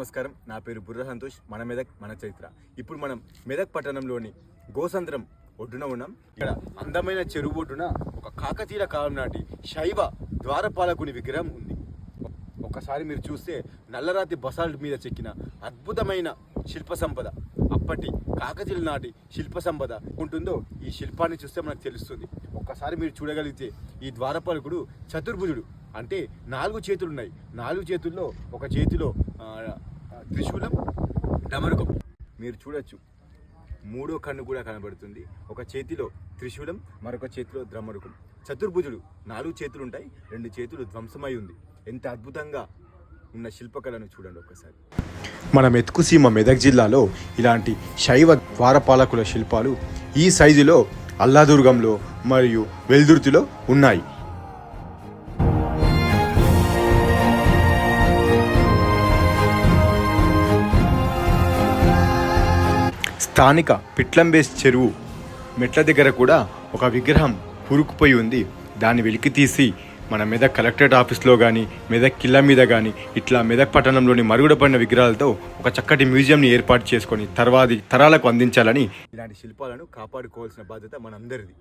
నమస్కారం. నా పేరు బుర్ర సంతోష్. మన మెదక్ మన చరిత్ర. ఇప్పుడు మనం మెదక్ పట్టణంలోని గోసంద్రం ఒడ్డున ఉన్నాం. ఇక్కడ అందమైన చెరువు ఒడ్డున ఒక కాకతీయ కాలం నాటి శైవ ద్వారపాలకుని విగ్రహం ఉంది. ఒకసారి మీరు చూస్తే నల్లరాతి బసాల్ట్ మీద చెక్కిన అద్భుతమైన శిల్ప సంపద, అప్పటి కాకతీయుల నాటి శిల్ప సంపద ఉంటుందో ఈ శిల్పాన్ని చూస్తే మనకు తెలుస్తుంది. ఒక్కసారి మీరు చూడగలిగితే ఈ ద్వారపాలకుడు చతుర్భుజుడు, అంటే 4 చేతులు ఉన్నాయి. 4 చేతుల్లో ఒక చేతిలో త్రిశూలం, డమరుకం మీరు చూడొచ్చు. 3వ కన్ను కూడా కనబడుతుంది. ఒక చేతిలో త్రిశూలం, మరొక చేతిలో డమరుకం. చతుర్భుజుడు, 4 చేతులు ఉంటాయి, 2 చేతులు ధ్వంసమై ఉంది. ఎంత అద్భుతంగా ఉన్న శిల్పకళను చూడండి ఒక్కసారి. మన మెతుకుసీమ మెదక్ జిల్లాలో ఇలాంటి శైవ ద్వారపాలకుల శిల్పాలు ఈ సైజులో అల్లాదుర్గంలో మరియు వెల్దుర్తిలో ఉన్నాయి. స్థానిక పిట్లంబేస్ చెరువు మెట్ల దగ్గర కూడా ఒక విగ్రహం కూరుకుపోయి ఉంది. దాన్ని వెలికి తీసి మన మెదక్ కలెక్టరేట్ ఆఫీస్లో కానీ, మెదక్ కిల్లా మీద కానీ, ఇట్లా మెదక్ పట్టణంలోని మరుగున పడిన విగ్రహాలతో ఒక చక్కటి మ్యూజియంని ఏర్పాటు చేసుకొని తర్వాతి తరాలకు అందించాలని ఇలాంటి శిల్పాలను కాపాడుకోవాల్సిన బాధ్యత మనందరిది.